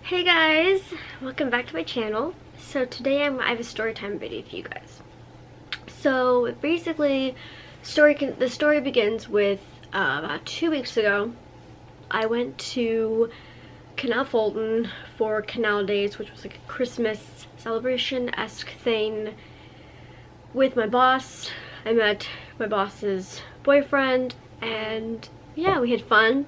Hey guys, welcome back to my channel. So today I have a story time video for you guys. So basically, the story begins with about 2 weeks ago. I went to Canal Fulton for Canal Days, which was like a Christmas celebration-esque thing with my boss. I met my boss's boyfriend, and yeah, we had fun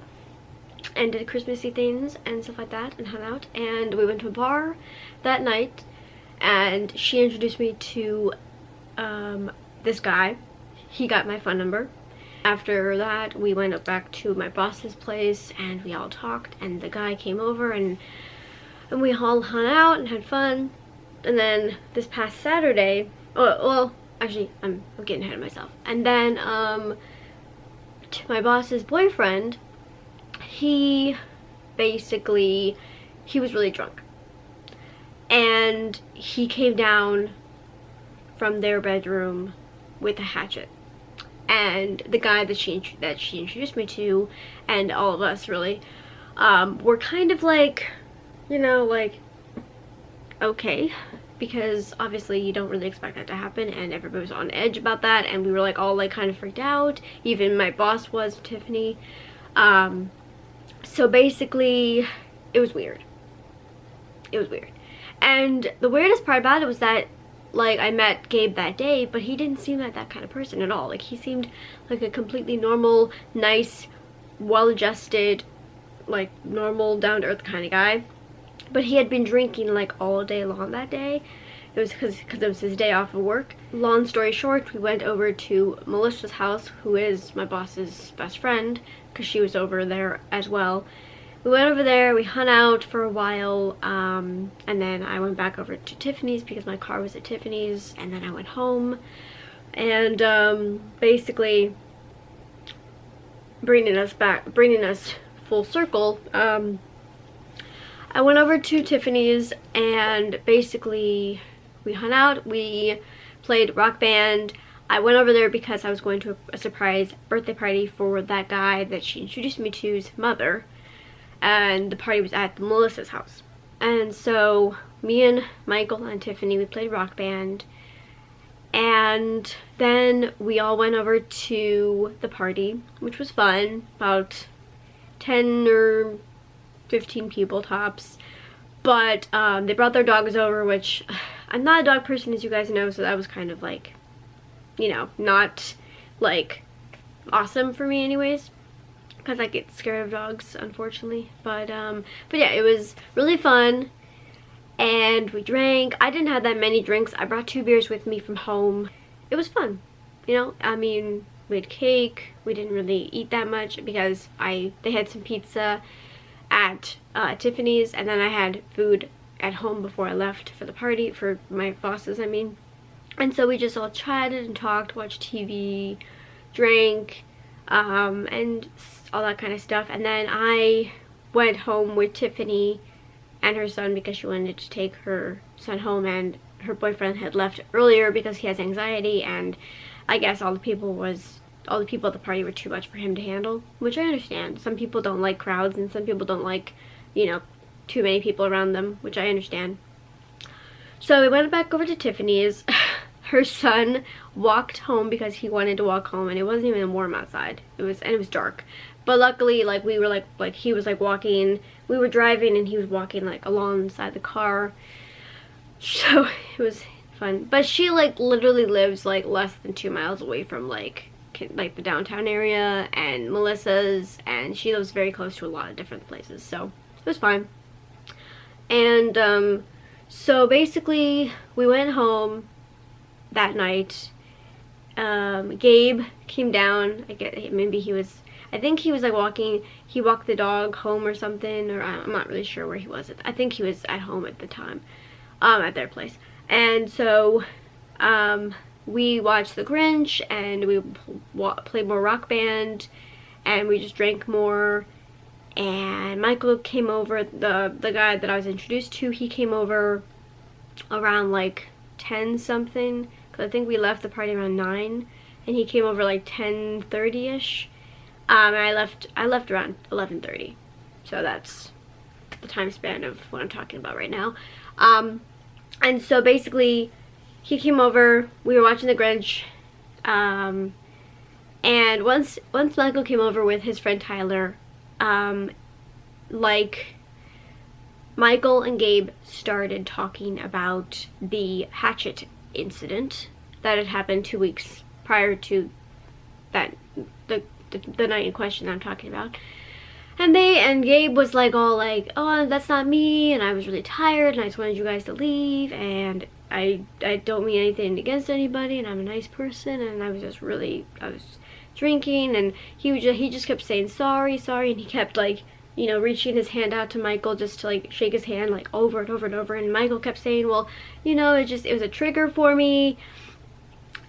and did Christmassy things and stuff like that and hung out, and we went to a bar that night and she introduced me to this guy. He got my phone number. After that we went up back to my boss's place and we all talked, and the guy came over and we all hung out and had fun. And then this past Saturday, well actually I'm getting ahead of myself, and then my boss's boyfriend, he was really drunk, and he came down from their bedroom with a hatchet. And the guy that she introduced me to, and all of us really, were kind of like, you know, like, okay, because obviously you don't really expect that to happen, and everybody was on edge about that, and we were like all like kind of freaked out. Even my boss was, Tiffany. So basically, it was weird. It was weird. And the weirdest part about it was that, like, I met Gabe that day, but he didn't seem like that kind of person at all. Like, he seemed like a completely normal, nice, well-adjusted, like, normal, down-to-earth kind of guy. But he had been drinking, like, all day long that day. It was because it was his day off of work. Long story short, we went over to Melissa's house, who is my boss's best friend, because she was over there as well. We went over there, we hung out for a while, and then I went back over to Tiffany's because my car was at Tiffany's, and then I went home. And basically, bringing us full circle, I went over to Tiffany's, and basically we hung out, we played Rock Band. I went over there because I was going to a surprise birthday party for that guy that she introduced me to's mother, and the party was at Melissa's house. And so me and Michael and Tiffany, we played Rock Band, and then we all went over to the party, which was fun. About 10 or 15 people tops. But they brought their dogs over, which I'm not a dog person, as you guys know, so that was kind of like, you know, not like awesome for me anyways, because I get scared of dogs, unfortunately. But yeah, it was really fun, and we drank. I didn't have that many drinks. I brought 2 beers with me from home. It was fun, you know. I mean, we had cake. We didn't really eat that much because they had some pizza at Tiffany's, and then I had food at home before I left for the party, for my bosses, I mean. And so we just all chatted and talked, watched TV, drank, and all that kind of stuff. And then I went home with Tiffany and her son because she wanted to take her son home, and her boyfriend had left earlier because he has anxiety, and I guess all the people at the party were too much for him to handle, which I understand. Some people don't like crowds, and some people don't like, you know, too many people around them, which I understand. So we went back over to Tiffany's. Her son walked home because he wanted to walk home, and it wasn't even warm outside. It was dark. But luckily, like, we were like he was like walking, we were driving and he was walking like alongside the car. So it was fun. But she like literally lives like less than 2 miles away from like the downtown area and Melissa's, and she lives very close to a lot of different places, so it was fine. And so basically we went home that night. Gabe came down. I think he was like walking, he walked the dog home or something, or I'm not really sure where he was. I think he was at home at the time, at their place. And so we watched The Grinch, and we played more Rock Band, and we just drank more. And Michael came over, the guy that I was introduced to, he came over around like 10 something, because I think we left the party around 9, and he came over like 10:30ish. And I left around 11:30, so that's the time span of what I'm talking about right now. And so basically, he came over, we were watching The Grinch, and once Michael came over with his friend Tyler, like, Michael and Gabe started talking about the Hatchet incident that had happened 2 weeks prior to that, the night in question that I'm talking about. And Gabe was like, all like, oh, that's not me, and I was really tired, and I just wanted you guys to leave, and I don't mean anything against anybody, and I'm a nice person, and I was drinking, and he just kept saying sorry, and he kept, like, you know, reaching his hand out to Michael just to, like, shake his hand, like, over and over and over, and Michael kept saying, well, you know, it was a trigger for me,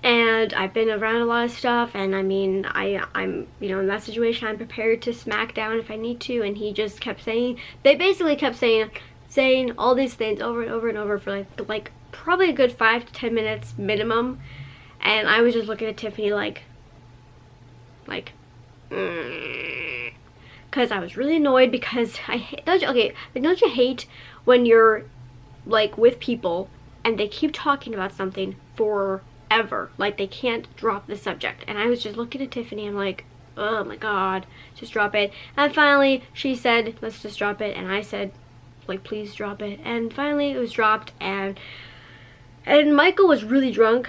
and I've been around a lot of stuff, and I mean, I'm, you know, in that situation, I'm prepared to smack down if I need to, and he just kept saying, they basically kept saying all these things over and over and over for, like probably a good 5 to 10 minutes minimum, and I was just looking at Tiffany like, because I was really annoyed, because don't you hate when you're, like, with people, and they keep talking about something forever, like they can't drop the subject, and I was just looking at Tiffany, I'm like, oh my god, just drop it. And finally she said, let's just drop it, and I said, like, please drop it, and finally it was dropped, and Michael was really drunk,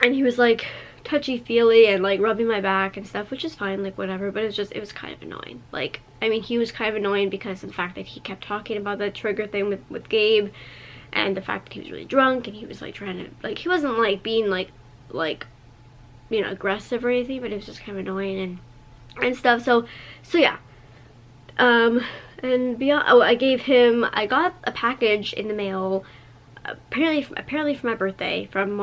and he was like touchy-feely and like rubbing my back and stuff, which is fine, like, whatever, but it was kind of annoying. Like, I mean, he was kind of annoying because of the fact that he kept talking about that trigger thing with Gabe, and the fact that he was really drunk, and he was like trying to, like, he wasn't like being like you know, aggressive or anything, but it was just kind of annoying and stuff. So yeah, and beyond, oh, I got a package in the mail, apparently for my birthday, from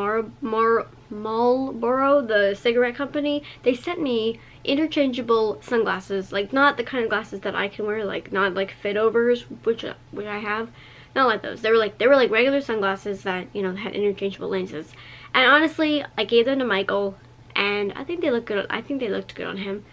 Marlboro, the cigarette company. They sent me interchangeable sunglasses, like, not the kind of glasses that I can wear, like, not like fit overs, which I have, not like those. They were like regular sunglasses that, you know, had interchangeable lenses. And honestly, I gave them to Michael, and I think they look good. I think they looked good on him.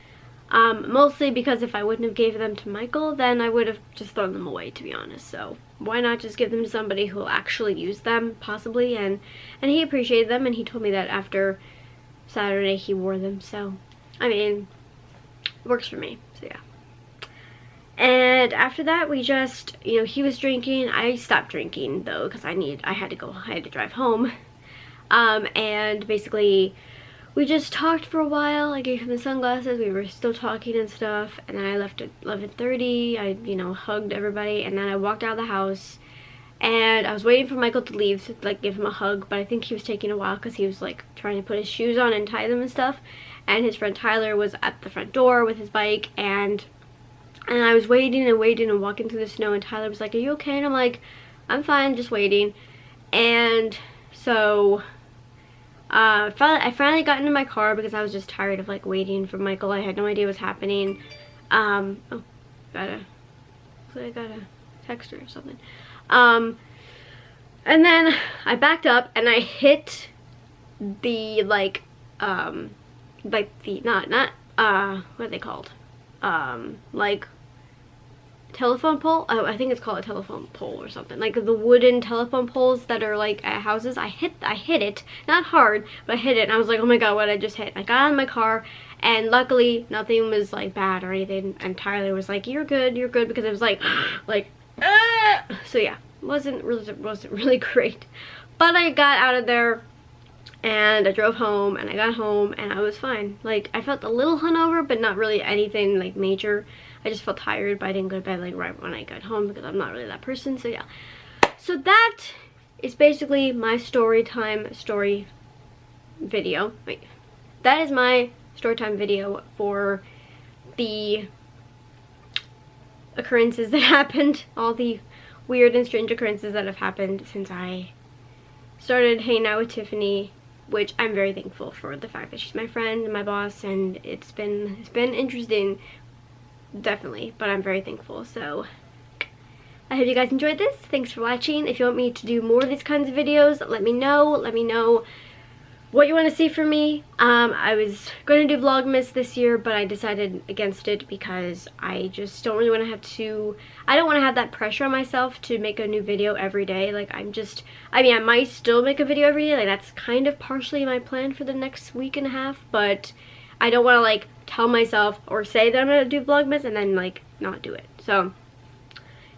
Mostly because if I wouldn't have gave them to Michael, then I would have just thrown them away, to be honest. So why not just give them to somebody who will actually use them, possibly? And he appreciated them, and he told me that after Saturday he wore them. So, I mean, it works for me. So yeah. And after that, we just, you know, he was drinking. I stopped drinking though, because I had to drive home. And basically, we just talked for a while. I gave him the sunglasses. We were still talking and stuff. And then I left at 11:30. I, you know, hugged everybody. And then I walked out of the house. And I was waiting for Michael to leave to, like, give him a hug. But I think he was taking a while because he was, like, trying to put his shoes on and tie them and stuff. And his friend Tyler was at the front door with his bike. And I was waiting and walking through the snow. And Tyler was like, are you okay? And I'm like, I'm fine, just waiting. And so I finally got into my car because I was just tired of, like, waiting for Michael. I had no idea what was happening. I got a text or something. And then I backed up and I hit the, like the, not what are they called? Like, telephone pole? Oh, I think it's called a telephone pole or something. Like the wooden telephone poles that are, like, at houses. I hit it, not hard, but I hit it, and I was like, oh my god, what did I just hit? I got out of my car, and luckily nothing was, like, bad or anything, and Tyler was like, you're good, because it was like so yeah, wasn't really great. But I got out of there, and I drove home, and I got home, and I was fine. Like, I felt a little hungover, but not really anything, like, major. I just felt tired, but I didn't go to bed, like, right when I got home, because I'm not really that person. So yeah, so that is basically my story video. Wait, that is my story time video for the occurrences that happened, all the weird and strange occurrences that have happened since I started hanging out with Tiffany, which I'm very thankful for, the fact that she's my friend and my boss, and it's been interesting, definitely, but I'm very thankful. So I hope you guys enjoyed this. Thanks for watching. If you want me to do more of these kinds of videos, let me know. what you want to see from me. I was going to do Vlogmas this year, but I decided against it because I just don't really want to have to, I don't want to have that pressure on myself to make a new video every day. Like I mean, I might still make a video every day, like that's kind of partially my plan for the next week and a half, but I don't want to like tell myself or say that I'm going to do Vlogmas and then like not do it. So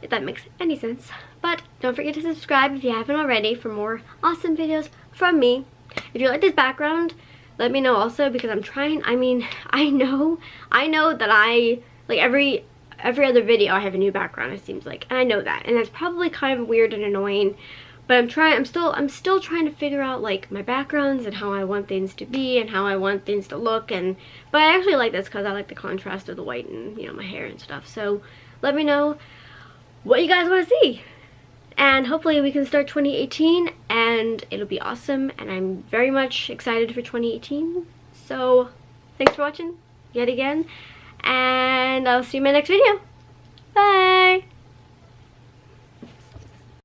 if that makes any sense. But don't forget to subscribe if you haven't already for more awesome videos from me. If you like this background, let me know also, because I'm trying, I mean, I know that I, like every other video I have a new background, it seems like, and I know that, and that's probably kind of weird and annoying, but I'm still trying to figure out like my backgrounds and how I want things to be and how I want things to look, but I actually like this because I like the contrast of the white and, you know, my hair and stuff. So let me know what you guys want to see. And hopefully we can start 2018 and it'll be awesome, and I'm very much excited for 2018. So thanks for watching yet again, and I'll see you in my next video. Bye!